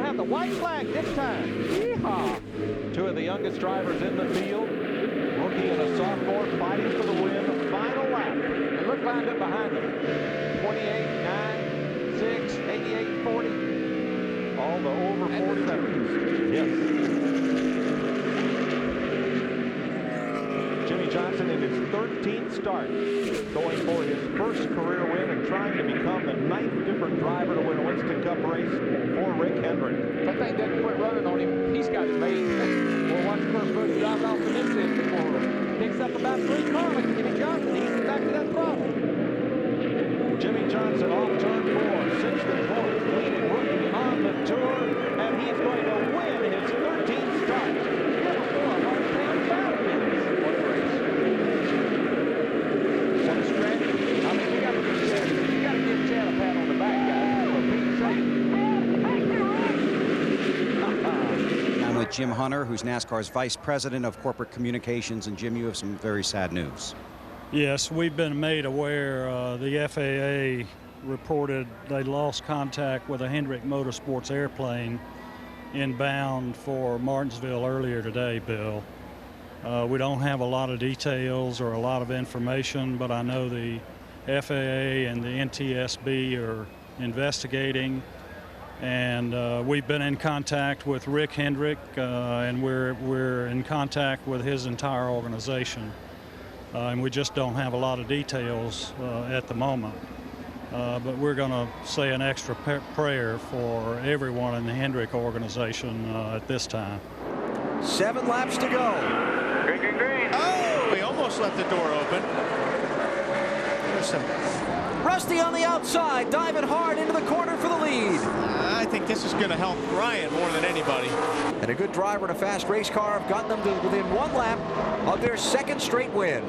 have the white flag this time. Yeehaw. Two of the youngest drivers in the field. Rookie and a sophomore fighting for the win. Final lap. And look lined up behind them. 28, 9, 6, 88, 40. All the over 40 veterans. Yes. Jimmie Johnson in his 13th start, going for his first career win and trying to become the 9th different driver to win a Winston Cup race for Rick Hendrick. That thing doesn't quit running on him. He's got it made. Well, watch Kurt Busch drive off the mid-fifth before picks up about 3 cars like Jimmie Johnson. He's back to that throttle. Jimmie Johnson off turn 4, 6th and 4th, leading rookie on the tour, and he's going to win his 13th start. I'm with Jim Hunter, who's NASCAR's Vice President of Corporate Communications. And Jim, you have some very sad news. Yes, we've been made aware. The FAA reported they lost contact with a Hendrick Motorsports airplane inbound for Martinsville earlier today, Bill. We don't have a lot of details or a lot of information, but I know the FAA and the NTSB are investigating, and we've been in contact with Rick Hendrick, and we're in contact with his entire organization, and we just don't have a lot of details at the moment. But we're going to say an extra prayer for everyone in the Hendrick organization at this time. 7 laps to go. Green, green, green. Oh, he almost left the door open. There's some Rusty on the outside, diving hard into the corner for the lead. I think this is going to help Ryan more than anybody. And a good driver in a fast race car have gotten them to within 1 lap of their 2nd straight win.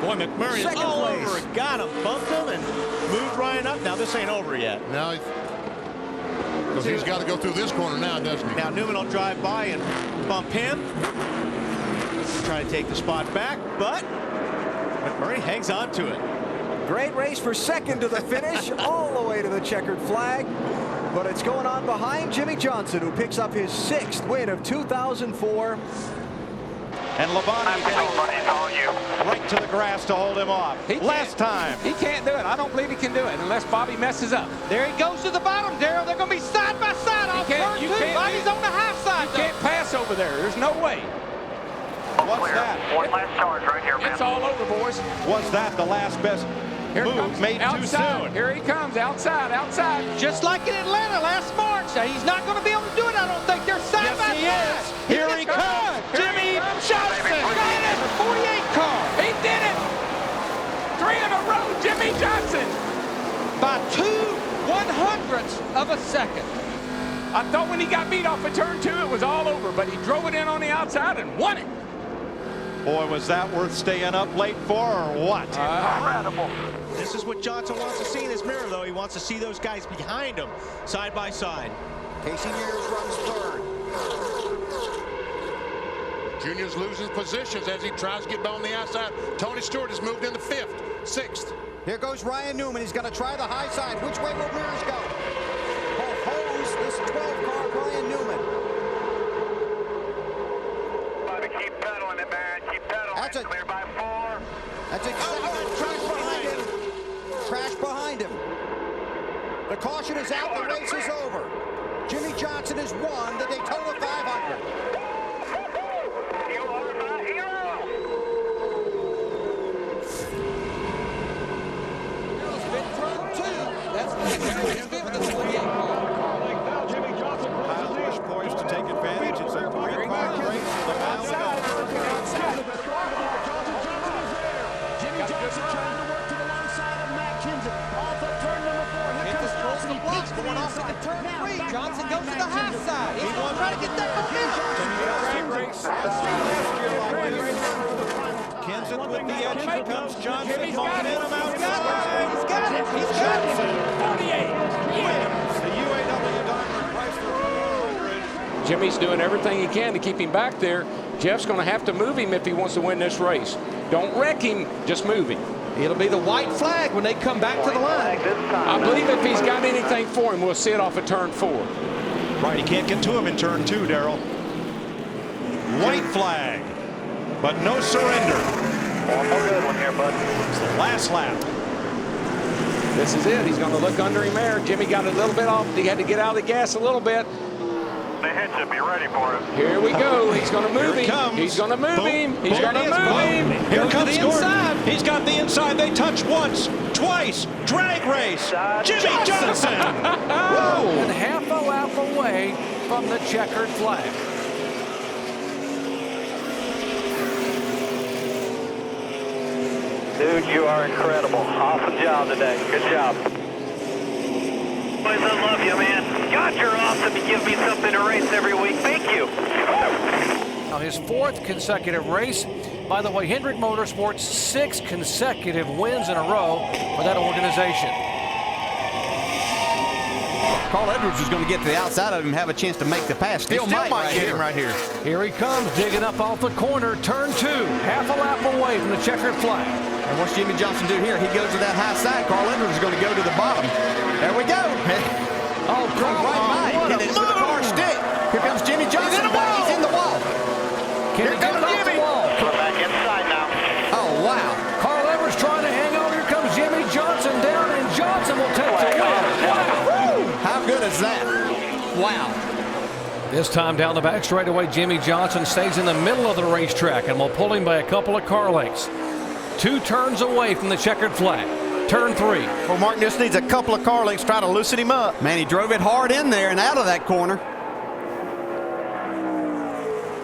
Boy, McMurray is all over it. Got him, bumped him, and moved Ryan up. Now this ain't over yet. Now because he's got to go through this corner now, doesn't he? Now Newman will drive by and bump him. Try to take the spot back, but McMurray hangs on to it. Great race for 2nd to the finish, all the way to the checkered flag. But it's going on behind Jimmie Johnson, who picks up his 6th win of 2004. And Labonte right to the grass to hold him off. Last time. He can't do it. I don't believe he can do it unless Bobby messes up. There he goes to the bottom, Darrell. They're going to be side by side off turn 2. Bobby's on the half side. You can't pass over there. There's no way. What's that? One last charge right here, man. It's all over, boys. Was that the last best move made too soon? Here he comes, outside, outside. Just like in Atlanta last March. He's not going to be able to do it, I don't think. They're side by side. Here he comes. Jimmie Johnson. Got it. 48 car. He did it. 3 in a row, Jimmie Johnson. By 2/100ths of a second. I thought when he got beat off of turn 2, it was all over, but he drove it in on the outside and won it. Boy, was that worth staying up late for, or what? Incredible. This is what Johnson wants to see in his mirror, though. He wants to see those guys behind him, side by side. Casey Mears runs 3rd. Junior's losing positions as he tries to get on the outside. Tony Stewart has moved into 5th, 6th. Here goes Ryan Newman. He's going to try the high side. Which way will Mears go? Oh, hose this 12-car Ryan Newman. Bobby, keep pedaling it, man. Keep pedaling. That's it. Clear by 4. That's exactly trash behind him. Trash behind him. The caution is out. The race is over. Jimmie Johnson has won the Daytona 500. You are my hero. That's Kyle Busch poised to take advantage. It's a 3-car race to the mile. Jimmie Johnson trying to work to the long side of Matt Kenseth. Off of turn number 4. Here comes Johnson. He peeks going off into turn 3. Johnson goes to the high side. He's going to try to get that momentum. Kenseth with the edge. Here comes Johnson. He's got it. Outside. He's got it. He's got it. 48. Wins the UAW Daimler Chrysler 400. Jimmie's doing everything he can to keep him back there. Jeff's going to have to move him if he wants to win this race. Don't wreck him, just move him. It'll be the white flag when they come back to the line. I believe if he's got anything for him, we'll see it off of turn 4. Right, he can't get to him in turn 2, Darrell. White flag, but no surrender. One more good one here, bud. It's the last lap. This is it. He's going to look under him there. Jimmie got a little bit off. He had to get out of the gas a little bit. The head should be ready for him. Here we go. He's going to move Here it him. comes. He's going to move Boom. him. He's Boom. going to It is. move Boom. him. Here Goes comes to the Gordon. inside. He's got the inside. They touch once, twice. Drag race. Jimmie Johnson. Whoa. And half a lap away from the checkered flag. Dude, you are incredible. Awesome job today. Good job. Boys, I love you, man. God, you're awesome. You give me something to race every week. Thank you. On his 4th consecutive race. By the way, Hendrick Motorsports 6 consecutive wins in a row for that organization. Carl Edwards is going to get to the outside of him and have a chance to make the pass. Still might get him right here. Here he comes, digging up off the corner, turn 2, half a lap away from the checkered flag. And what's Jimmie Johnson do here? He goes to that high side. Carl Edwards is going to go to the bottom. There we go. Oh, Comes right by him. Hit it with the car stick. Here comes Jimmie Johnson. He's in the wall. Can he get it off the wall? We're back inside now. Oh, wow. Carl Edwards trying to hang on. Here comes Jimmie Johnson down, and Johnson will take the win. Wow. How good is that? Wow. This time down the back straightaway, Jimmie Johnson stays in the middle of the racetrack and will pull him by a couple of car lengths. 2 turns away from the checkered flag. Turn 3. Well, Martin just needs a couple of car lengths, try to loosen him up. Man, he drove it hard in there and out of that corner.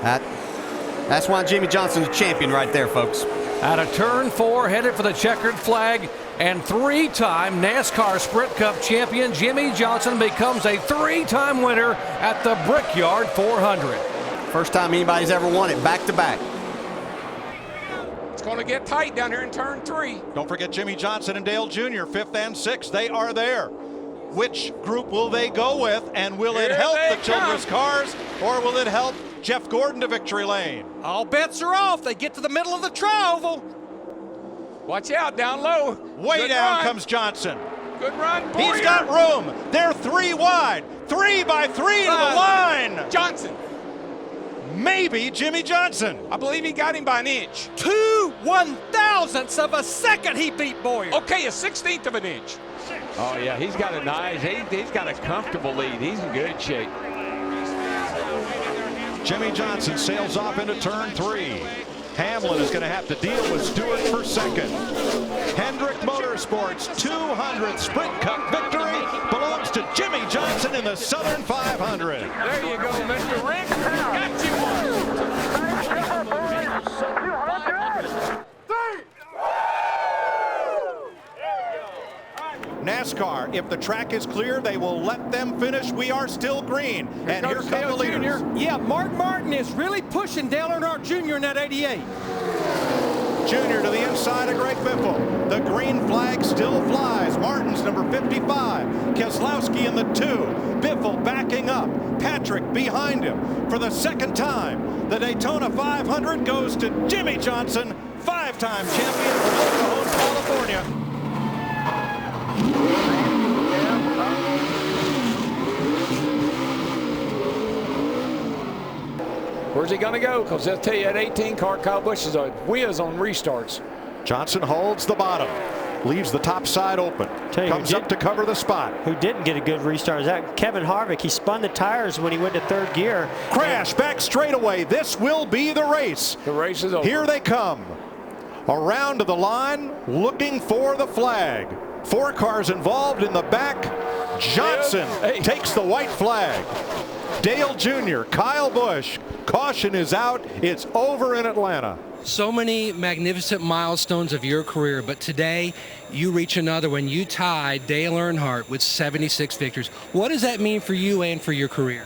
That's why Jimmie Johnson's a champion right there, folks. Out of turn 4, headed for the checkered flag, and 3-time NASCAR Sprint Cup champion Jimmie Johnson becomes a 3-time winner at the Brickyard 400. First time anybody's ever won it back-to-back. It's going to get tight down here in turn 3. Don't forget Jimmie Johnson and Dale Jr., 5th and 6th. They are there. Which group will they go with? And will it help the Childress cars, or will it help Jeff Gordon to victory lane? All bets are off. They get to the middle of the tri-oval. Watch out, down low. Way Good down run. comes Johnson. Good run. He's got room. They're 3 wide. 3 by 3 to the line. Johnson. Maybe Jimmie Johnson. I believe he got him by an inch. 2 1/1000ths of a second he beat Boyer. Okay, a 16th of an inch. Oh, yeah, he's got a nice, he's got a comfortable lead. He's in good shape. Jimmie Johnson sails off into turn 3. Hamlin is going to have to deal with Stewart for second. Hendrick Motorsports 200th Sprint Cup victory belongs to Jimmie Johnson in the Southern 500. There you go, Mr. Rick. Got you one. NASCAR, if the track is clear, they will let them finish. We are still green. And here come the leaders. Yeah, Mark Martin is really pushing Dale Earnhardt Jr. in that 88. Junior to the inside of Greg Biffle. The green flag still flies. Martin's number 55. Keselowski in the 2. Biffle backing up. Patrick behind him. For the second time, the Daytona 500 goes to Jimmie Johnson, 5-time champion from El Cajon, California. Where's he going to go? Because they'll tell you, that 18 car, Kyle Busch is a whiz on restarts. Johnson holds the bottom. Leaves the top side open. Comes up to cover the spot. Who didn't get a good restart is that Kevin Harvick. He spun the tires when he went to 3rd gear. Crash back straightaway. This will be the race. The race is over. Here they come. Around to the line, looking for the flag. 4 cars involved in the back. Johnson takes the white flag. Dale Jr., Kyle Busch. Caution is out. It's over in Atlanta. So many magnificent milestones of your career, but today you reach another one. You tied Dale Earnhardt with 76 victories. What does that mean for you and for your career?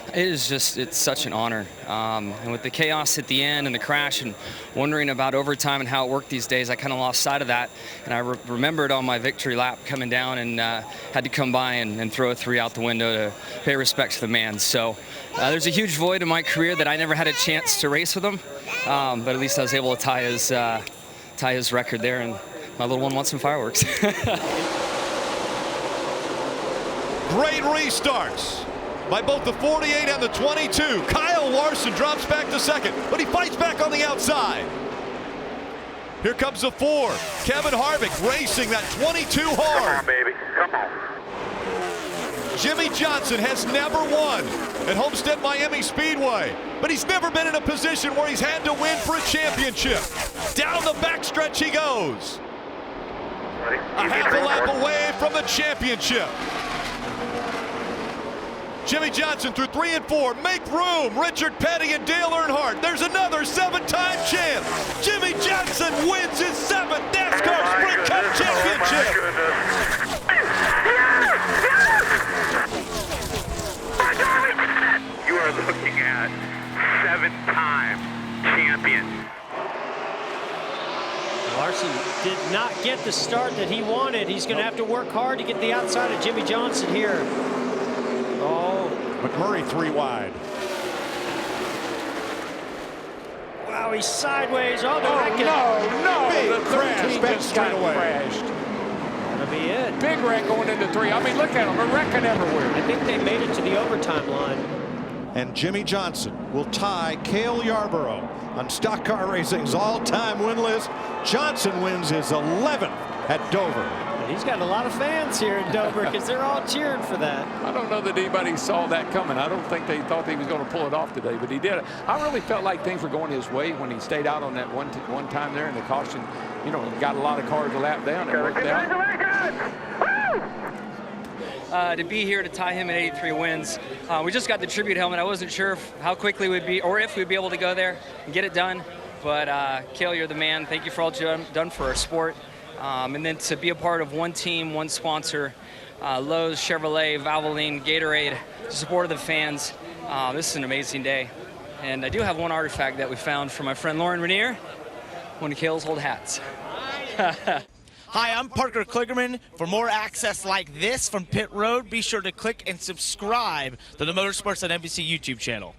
It is just, it's such an honor. And with the chaos at the end and the crash and wondering about overtime and how it worked these days, I kind of lost sight of that. And I remembered on my victory lap coming down and had to come by and throw a 3 out the window to pay respect to the man. So there's a huge void in my career that I never had a chance to race with him. But at least I was able to tie his record there. And my little one wants some fireworks. Great restarts by both the 48 and the 22. Kyle Larson drops back to second, but he fights back on the outside. Here comes the 4. Kevin Harvick racing that 22 hard. Come on, baby. Come on. Jimmie Johnson has never won at Homestead Miami Speedway, but he's never been in a position where he's had to win for a championship. Down the backstretch he goes. A half a lap away from the championship. Jimmie Johnson through 3 and 4. Make room. Richard Petty and Dale Earnhardt. There's another 7-time champ. Jimmie Johnson wins his 7th NASCAR Sprint Cup championship. You are looking at 7-time champion. Larson did not get the start that he wanted. He's going to have to work hard to get the outside of Jimmie Johnson here. Oh. McMurray 3 wide. Wow, he's sideways. Oh, no. Big The 13 crash, just got straight away. crashed. That'll be it. Big wreck going into 3. I mean, look at them. They're wrecking everywhere. I think they made it to the overtime line. And Jimmie Johnson will tie Cale Yarborough on Stock Car Racing's all-time win list. Johnson wins his 11th at Dover. And he's got a lot of fans here in Dover because they're all cheering for that. I don't know that anybody saw that coming. I don't think they thought he was going to pull it off today, but he did. I really felt like things were going his way when he stayed out on that one time there, and the caution, you know, got a lot of cars a lap down. It worked out. To be here to tie him at 83 wins. We just got the tribute helmet. I wasn't sure how quickly we'd be, or if we'd be able to go there and get it done. But Cale, you're the man. Thank you for all you've done for our sport. And then to be a part of one team, one sponsor, Lowe's, Chevrolet, Valvoline, Gatorade, the support of the fans. This is an amazing day. And I do have one artifact that we found from my friend Lauren Renier, one of Cale's old hats. Hi, I'm Parker Kligerman. For more access like this from Pit Road, be sure to click and subscribe to the Motorsports on NBC YouTube channel.